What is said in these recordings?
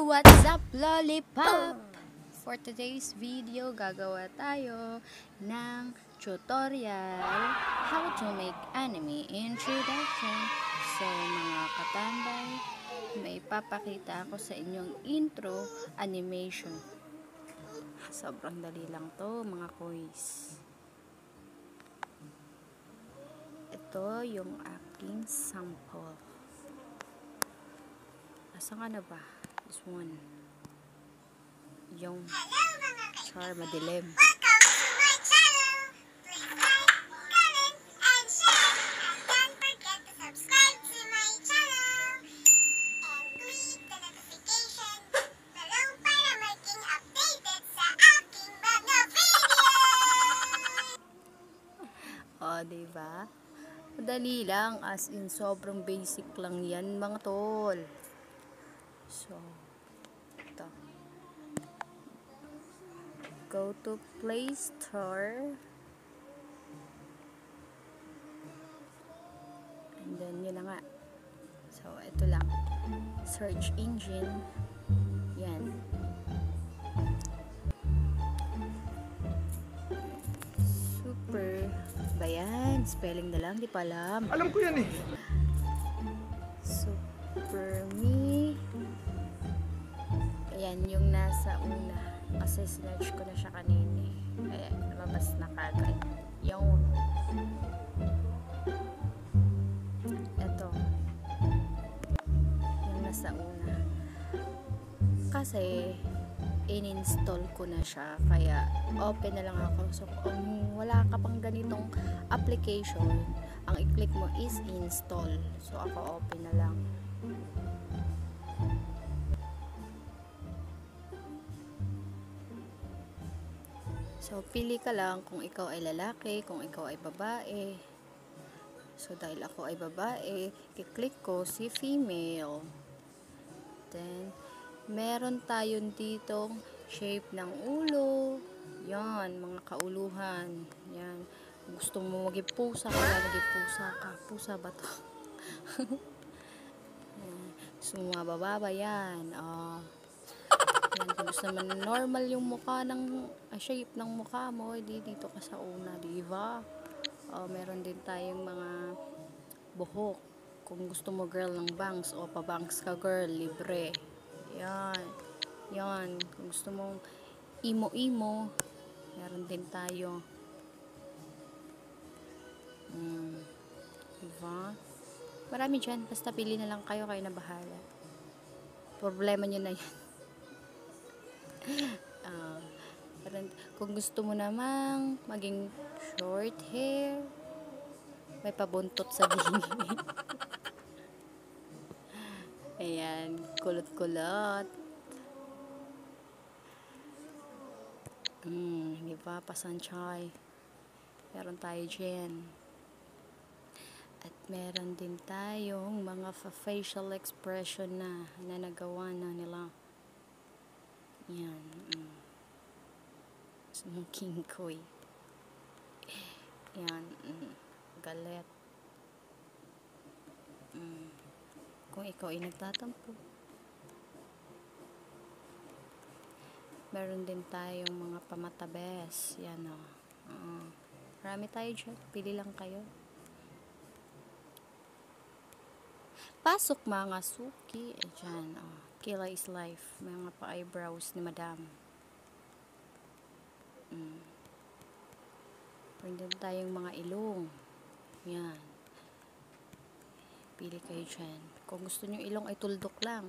What's up, lollipop? For today's video, gagawa tayo ng tutorial how to make anime introduction. So, mga katambay, may papakita ako sa inyong intro animation. Sobrang dali lang to, mga kois. Ito yung aking sample. Asan ka na ba? This one. Yung char madilim. Welcome to my channel. Please like, comment, and share. And don't forget to subscribe to my channel. And click the notification below para maging updated sa aking mga videos. O, diba? Madali lang, as in sobrang basic lang yan, mga tol. So, ito. Go to Play Store. And then, yun na nga. So, ito lang. Search engine. Yan. Super. Ba yan? Spelling na lang, di pa alam. Alam ko yan eh. Super Me. Ayan, yung nasa una. Kasi sinerch ko na siya kanina eh. Ayan, lumabas na kagad. Yung ito. Yung nasa una. Kasi in-install ko na siya. Kaya open na lang ako. So, kung wala ka pang ganitong application, ang i-click mo is install. So, ako open na lang. So, pili ka lang kung ikaw ay lalaki, kung ikaw ay babae. So, dahil ako ay babae, i-click ko si female. Then, meron tayong ditong shape ng ulo. Yan, mga kauluhan. Yan. Gusto mo maging pusa ka, maging pusa ka. Pusa ba to? Gusto mo mababa yan. Yan, kung gusto naman normal yung mukha ng shape ng mukha mo, dito ka sa una, diba? Meron din tayong mga buhok. Kung gusto mo girl ng bangs o pa-bangs ka girl, libre. Yan. Yan. Kung gusto mong imo-imo, meron din tayo. Diba? Marami dyan. Basta pili na lang kayo na bahala. Problema nyo na yan. Kung gusto mo namang maging short hair, may pabuntot sa bingit. Ayan, kulot-kulot. Diba? Pasanchay. Meron tayo dyan. At meron din tayong mga facial expression na nagawa na nila. Yan. Smoking koy. Yan. Galet. Kung ikaw ay nagtatampo. Meron din tayong mga pamatabes. Yan o. Marami tayo dyan. Pili lang kayo. Pasok mga suki. Dyan o. Kila is life. Mga pa-eyebrows ni madam. Meron din tayong mga ilong. Yan. Pili kayo dyan. Kung gusto nyo ilong ay tuldok lang.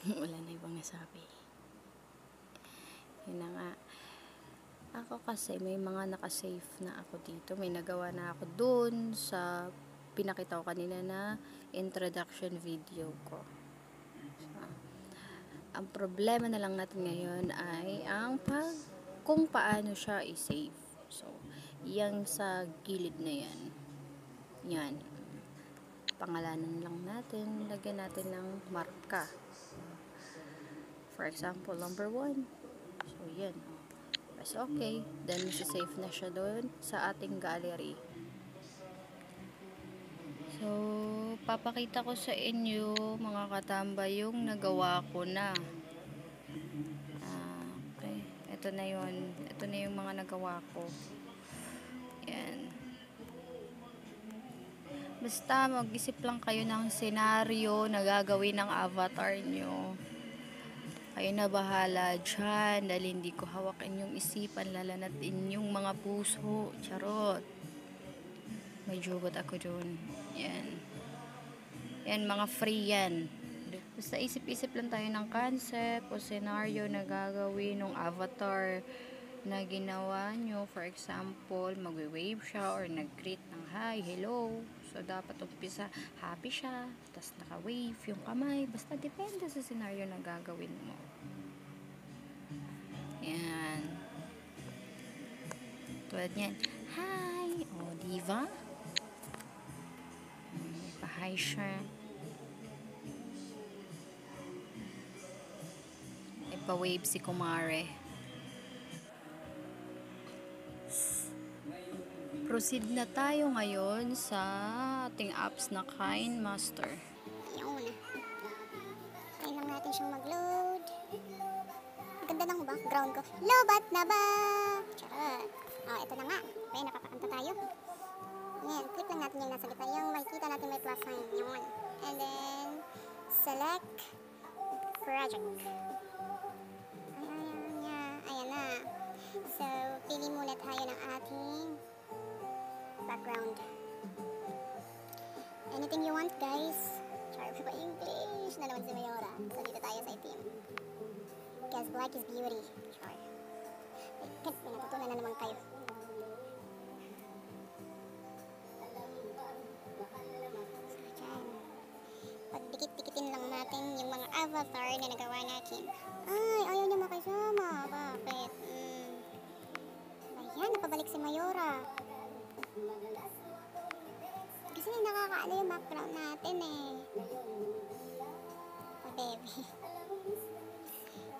Wala na ibang nasabi. Yun na nga. Ako kasi may mga nakasave na ako dito. May nagawa na ako dun sa pinakita ko kanina na introduction video ko. So, ang problema na lang natin ngayon ay kung paano siya i-save. So, yang sa gilid na yan. Yan. Pangalanan lang natin. Lagyan natin ng marka. For example, number 1. So, yan. Press okay. Then, save na siya doon sa ating gallery. So, papakita ko sa inyo, mga katamba, yung nagawa ko na. Okay. Ito na yun. Ito na yung mga nagawa ko. Yan. Basta, mag-isip lang kayo ng senaryo na gagawin ng avatar nyo. Kayo na bahala dyan, dahil hindi ko hawak inyong isipan, lalo na't inyong mga puso. Charot. May jugot ako dun. Yan. Yan, mga free yan. Basta isip-isip lang tayo ng concept o scenario na gagawin ng avatar na ginawa nyo. For example, magwe-wave siya or nag-greet ng hi, hello. So, dapat umpisa, happy siya, tapos naka-wave yung kamay. Basta depende sa scenario na gagawin mo. Yan. Tulad yan. Hi! O, diva? Pa-hi siya. Ipa-wave si Kumare. Proceed na tayo ngayon sa ating apps na KineMaster. Yun. Tayo lang natin siyang mag-load. Ang ganda ng background ko. Lobat na ba? Charot. Ito na nga. Okay, nakakakanta tayo. Yan, click lang natin yung nasa gitna. Yung makikita natin may plus sign. Yun. And then, select project. Ayan na. So, pili muna tayo ng ating background. Anything you want, guys. Charot pa English na naman si Mayora. So, dito tayo sa itim. Because black is beauty. Charot. May natutunan na naman kayo. So, dyan. Pagdikit-dikitin lang natin yung mga avatar na nagawa natin. Ay, ayaw niya makisama. Bakit? Ayan, napabalik si Mayora. Kasi nakakaano yung background natin eh. Oh, baby.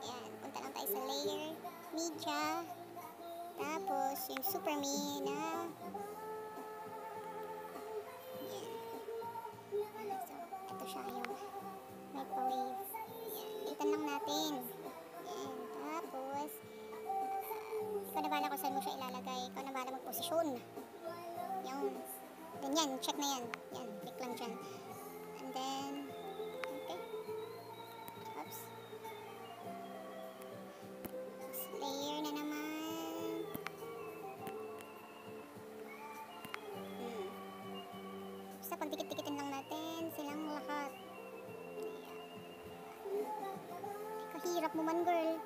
Ayan, punta lang tayo sa layer, media, tapos yung super me na ayan. So, ito siya yung microwave. Ayan, litan lang natin. Ayan, tapos ikaw na bahala kung saan mo siya ilalagay. Ikaw na bahala magposisyon. Yung then yan, check na yan. Yan, click lang dyan. And then, okay. Oops. Layer na naman. Basta pagdikit-dikitin lang natin silang lahat. Kahirap mo man, girl.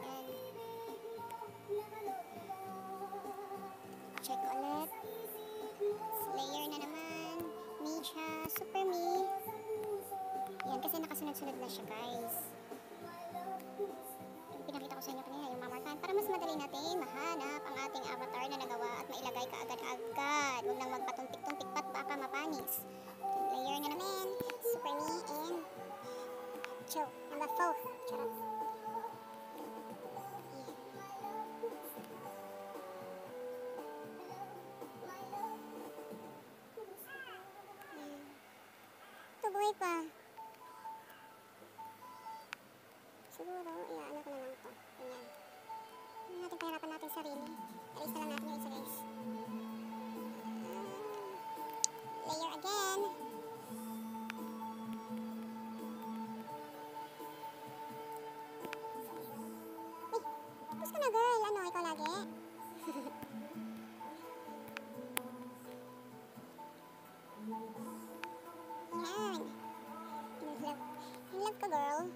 Yan. Check ulit. Layer na naman. Media, super me. Yan, kasi nakasunod-sunod na siya, guys. Pinakita ko sa inyo kanina yung mamarkahan para mas madali natin mahanap ang ating avatar na nagawa at mailagay ka agad-agad. Huwag lang magpatuntik-tuntik pat baka mapanis. Layer na naman. Super me and chill. Number 4. Charot. Tuloy pa. Siguro, iaano ko na lang ito. Ganyan. Hindi natin pahirapan natin sarili. Erase na lang natin yung isa, guys. Layer again. Uy, tapos ka na, girl. Ano, ikaw lagi? Yan. In love ka, girl.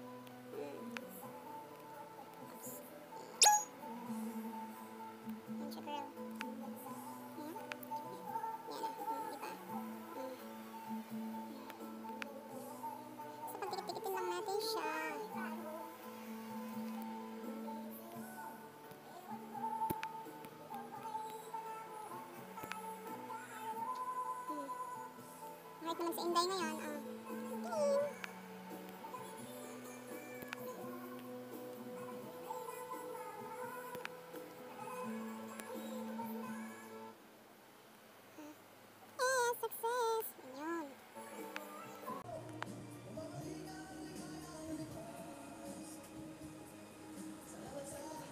naman si Inday ngayon. Tingin. Success! Ayun.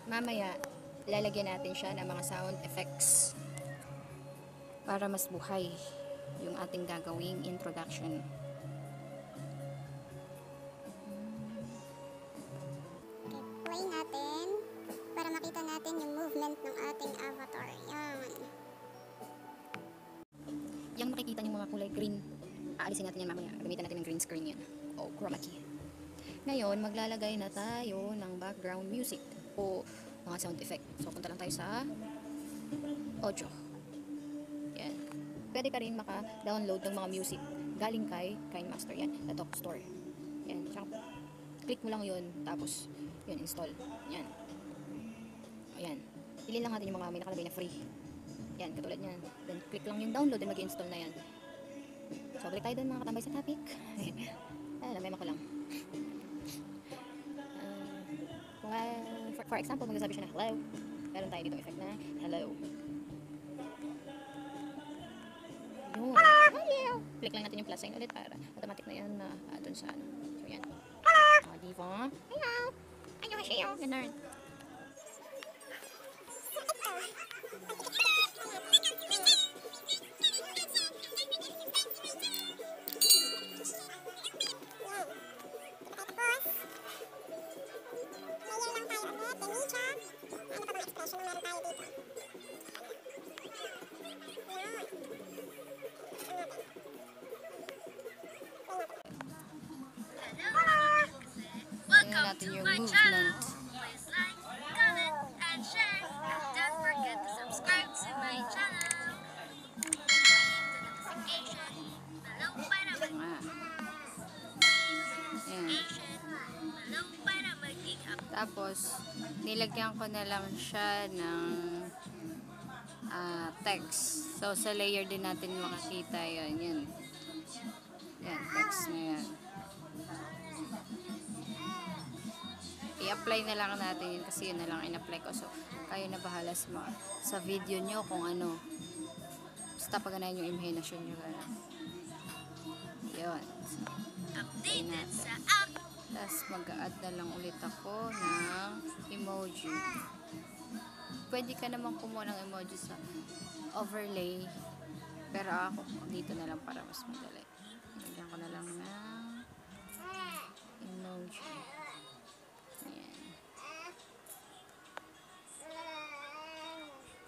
Mamaya, lalagyan natin siya ng mga sound effects para mas buhay yung ating gagawing introduction. Okay, play natin para makita natin yung movement ng ating avatar. Yan. Yung makikita niyo mga kulay green, aalisin natin yan mamaya. Gamitan natin ng green screen yan. O chroma key. Ngayon, maglalagay na tayo ng background music o mga sound effect. So, punta lang tayo sa audio. Yan. Pwede ka rin maka-download ng mga music galing kay KineMaster. Yan, the Talk Store. Yan. Tsaka, click mo lang yun, tapos, yun, install. Yan. Ayan. Piliin lang natin yung mga may nakalagay na free. Yan, katulad yan. Then, click lang yung download, then mag-install na yan. So, balik tayo dun mga katambay sa topic. Ayan, may ko lang. For example, magsasabi siya na hello. Meron tayo dito effect na hello. Yun. Hello. Click lang natin yung plus sign ulit para automatic na yan na dun sa ano. So, yan. Diba? Hello. Annyeonghaseyo. Ganun. Tingnan natin yung movement. Please like, comment, and share. And don't forget to subscribe to my channel. Click the notification below para maging updated. Tapos, nilagyan ko na lang siya ng text. So, sa layer din natin makakita yun. Yan. Yan, text na yan. I-apply na lang natin yun kasi yun na lang in-apply ko. So, kayo na bahala sa video nyo kung ano. Basta paganayan yung imagination nyo. Yun. So, Updated sa app. tapos mag-add na lang ulit ako ng emoji. Pwede ka naman kumuha ng emoji sa overlay. Pero ako dito na lang para mas madali. Lagyan ko na lang ng emoji. Ayan.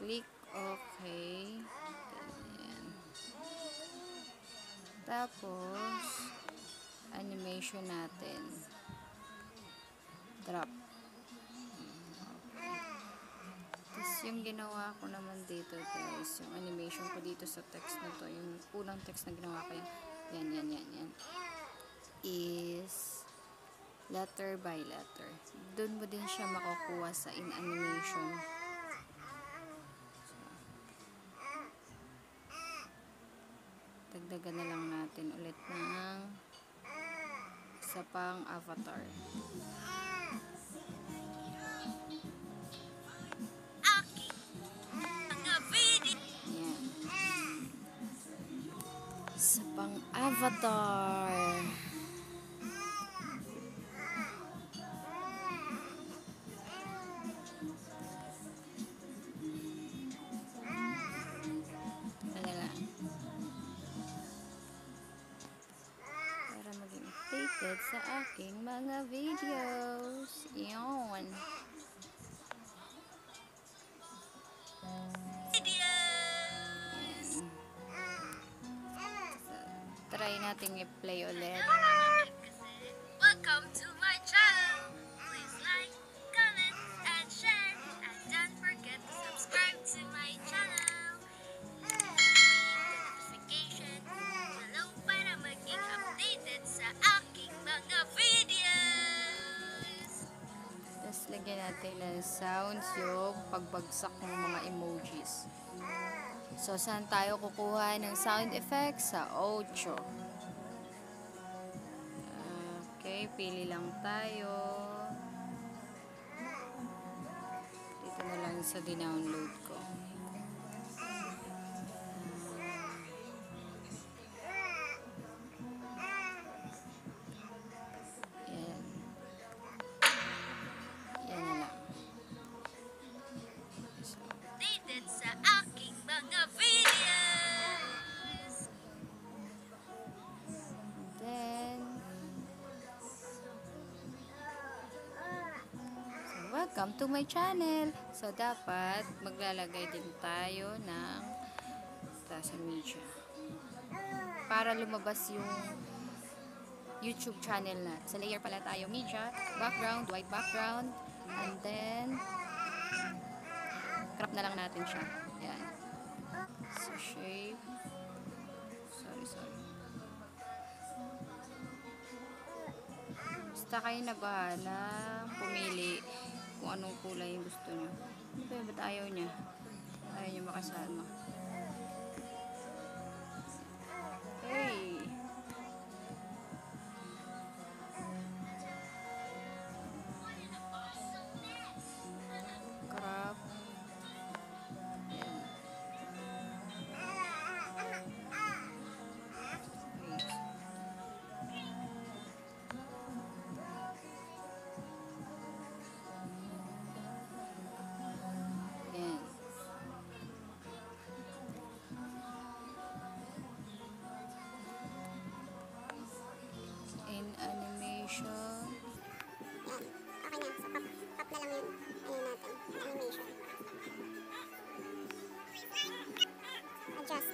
Click OK. Ayan. Tapos animation natin. Drop. Tapos yung ginawa ko naman dito guys, yung animation ko dito sa text na to, yung unang text na ginawa ko yan, is letter by letter. Doon mo din siya makukuha sa in animation. Dagdagan na lang natin ulit ng isa pang avatar. Yan. Isa pang avatar. Ano lang. Para maging updated sa aking mga videos. Yun. Try natin i-play ulit. Welcome to my channel. Please like, comment, and share. And don't forget to subscribe to my channel. Click the notification below para maging updated sa aking mga videos. Tapos lagyan natin ng sounds yung pagbagsak ng mga emojis. So, saan tayo kukuha ng sound effects? Sa Ocho. Okay, pili lang tayo. Dito na lang sa dinownload ko. Yan. Yan na lang. Updated sa aking mga videos. Then, welcome to my channel. So, dapat maglalagay din tayo ng sa media para lumabas yung YouTube channel natin. Sa layer pala tayo, media, background, white background, and then crop na lang natin siya. Yan. So, shape. Sorry. Basta kayo na bahala pumili kung anong kulay yung gusto nyo. Pero ba't ayaw niya? Ayaw niya makasama. Hey! Crop. Yan. Yan. In animation. Yan. Okay na. So, pop na lang yun. Ayun natin. Animation. Adjust.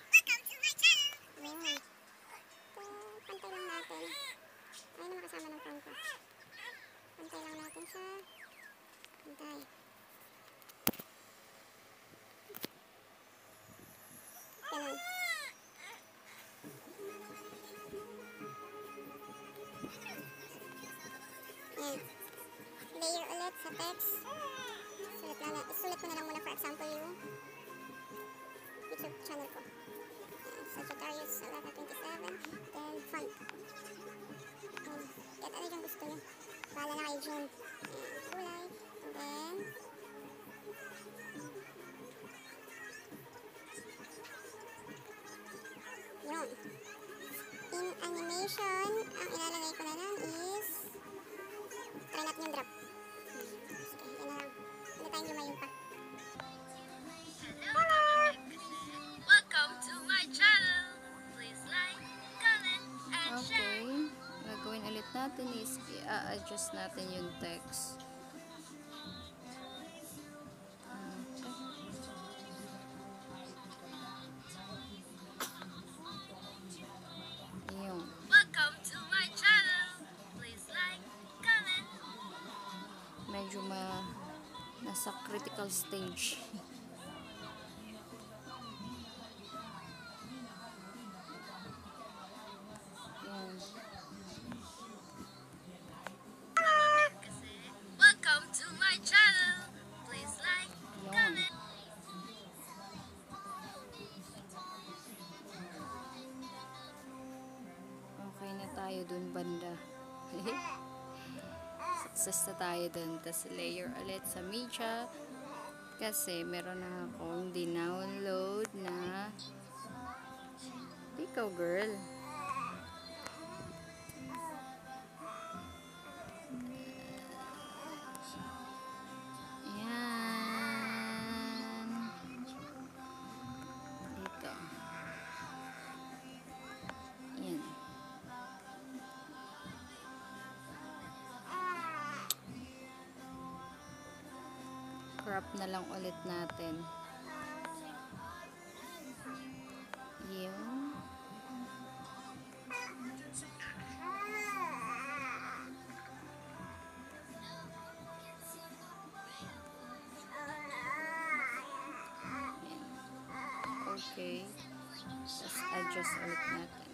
Welcome to my channel. Ayan. Pantay lang natin. Ayun naman kasama ng phone ko. Pantay lang natin siya. Pantay. Ganun. Yan. Layer ulit sa text. Isulat ko na lang muna for example yung YouTube channel ko. Yan. Sagittarius 1127. Then font. Yan. Kahit ano yung gusto nyo. Bahala na kayo dyan. Yan. Kulay. And then yun. In animation, ang ilalagay ko na lang is try natin yung drop. Sige, yan na lang. Hindi tayong lumayo pa. Hello! Welcome to my channel. Please like, comment, and Okay. Gagawin ulit natin is i-adjust natin yung text. Yung. welcome to my channel. Please like, comment. Medyo nasa critical stage. Yan. Welcome to my channel. Please like, Yun. comment. Okay na tayo dun banda. Success na tayo dun. Tapos layer ulit sa media. Kasi meron na akong dinownload na ikaw girl. Yan. Dito. Yan. Crop na lang ulit natin. Yung okay. Tapos adjust ulit natin.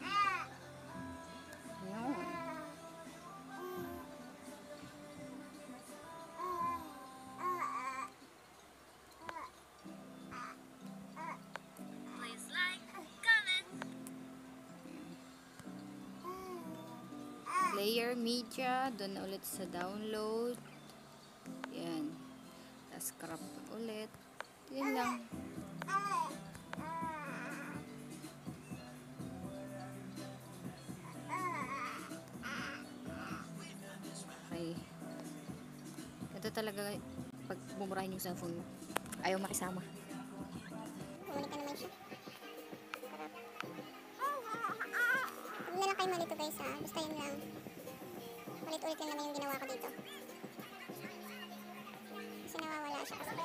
Yun. layer, media, doon na ulit sa download. Yan. Tapos crop ulit. Yan lang. Okay. Ito talaga, pag bumurahin yung cellphone mo, ayaw makisama. Kumalit na naman siya. Huwag na lang kayo malito guys ha. Basta yun lang. Ulit-ulit lang naman yung ginawa ko dito. Kasi nawawala siya kasi.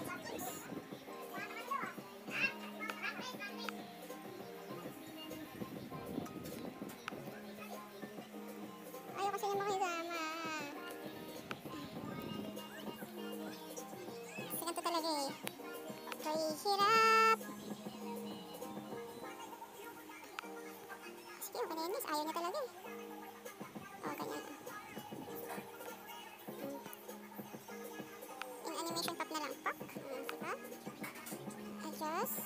Ayaw kasi niya makisama. Kasi ganito talaga eh. Okay, hirap. Sige, okay na yun guys. Ayaw niya talaga eh. O, ganyan. In animation pop na lang. Pop. Diba? Adjust.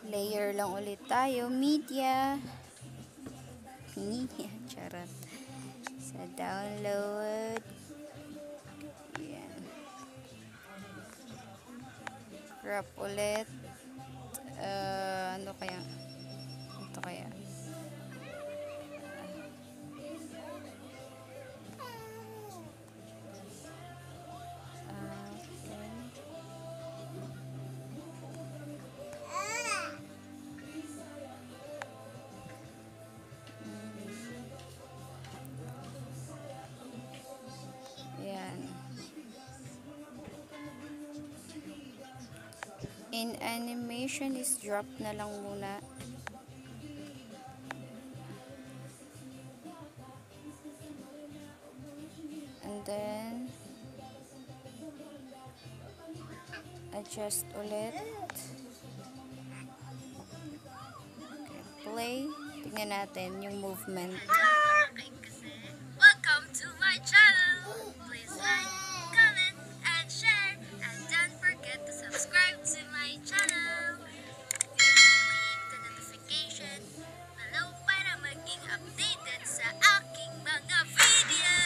Layer lang ulit tayo. Media. Media. Charot. Sa download. Yan. Crop ulit. Ano kaya? Ito kaya. Yan. In animation is drop na lang muna. And then adjust ulit. Okay, play. Tingnan natin yung movement. Welcome to my channel. Please like, comment, and share. And don't forget to subscribe to my channel. Click the notification below para maging updated sa aking mga video.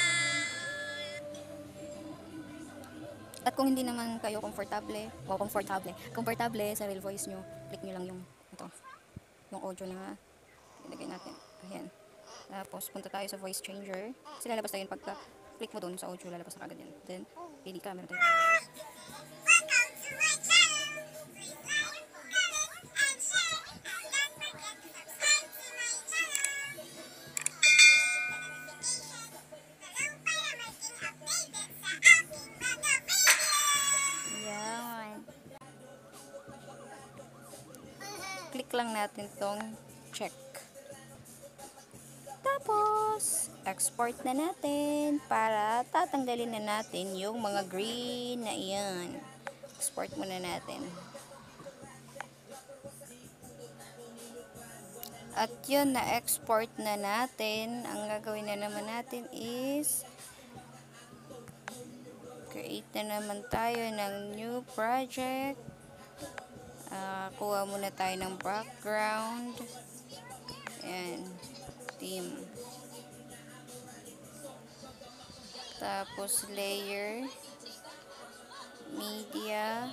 At kung hindi naman kayo komportable sa real voice nyo, click nyo lang yung yung audio na ilagay natin. Ayan. Tapos, punta tayo sa voice changer. Kasi lalabas tayo pagka click mo dun sa audio, lalabas na kagad yan. Then, pili ka, meron tayo. Welcome to my channel. Please like, comment, and share. And don't forget to subscribe to my channel. Click the notification below para maging updated sa aking mga videos. Yan. Click lang natin tong check. Tapos, export na natin para tatanggalin na natin yung mga green na iyan. Export muna natin. At yun, na-export na natin. Ang gagawin na naman natin is create na naman tayo ng new project. Kuha muna tayo ng background. Ayan. Theme. Tapos layer. Media.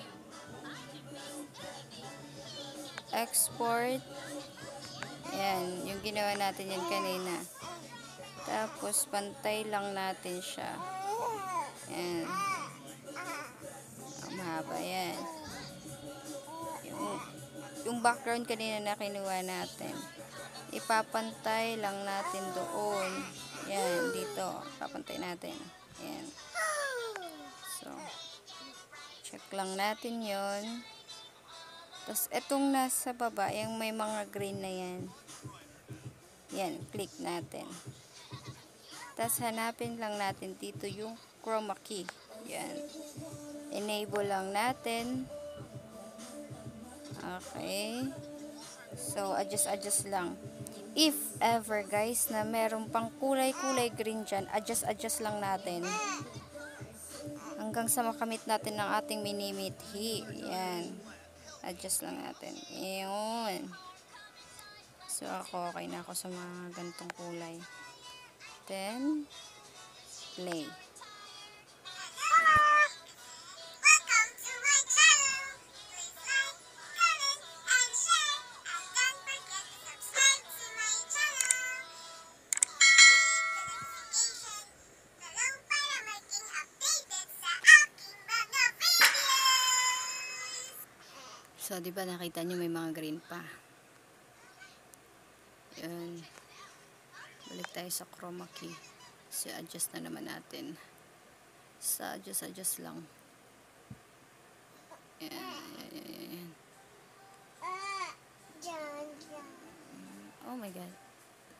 Export. Ayan. Yung ginawa natin yan kanina. Tapos pantay lang natin siya. Ayan. Mahaba yan. Yung background kanina na kinuha natin, ipapantay lang natin doon. Yan, dito. Papantay natin. Yan. So, check lang natin yon. Tapos, etong nasa baba, yung may mga green na yan. Yan, click natin. Tapos, hanapin lang natin dito yung chroma key. Yan. Enable lang natin. Okay. So, adjust lang. If ever, guys, na meron pang kulay-kulay green dyan, adjust lang natin. Hanggang sa makamit natin ng ating minimithi. Yan. Adjust lang natin. Ayun. So, ako, okay na ako sa mga gantong kulay. Then, play. Welcome to my channel. Please like, comment, and share. And don't forget to subscribe to my channel. And click the notification below para maging updated sa aking mga videos. So, di ba nakita nyo may mga green pa? Yun. Balik tayo sa chroma key. So, adjust na naman natin. Sa adjust lang. Yan. Oh my god.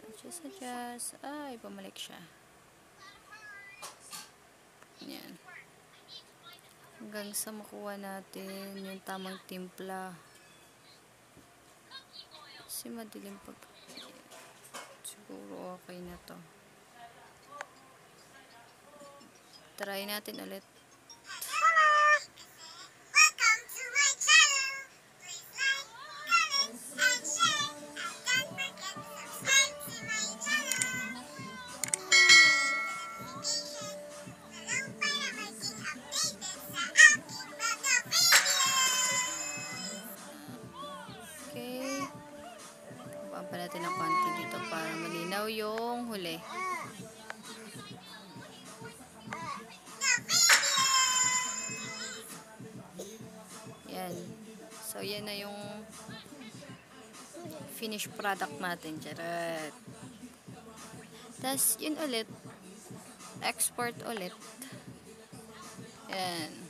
Adjust. Ay, pumalik siya. Yan. Hanggang sa makuha natin yung tamang timpla. Kasi madilim pag... Siguro okay na to. Try natin ulit. Welcome to my channel. Please like, comment, and share. And don't forget to subscribe to my channel. And click the notification below para maging updated sa aking mga videos. Okay. Baba pa natin ng konti dito para malinaw yung huli. Yan. So, yan na yung finished product natin. Charot. Tapos, yun ulit. Export ulit. Yan.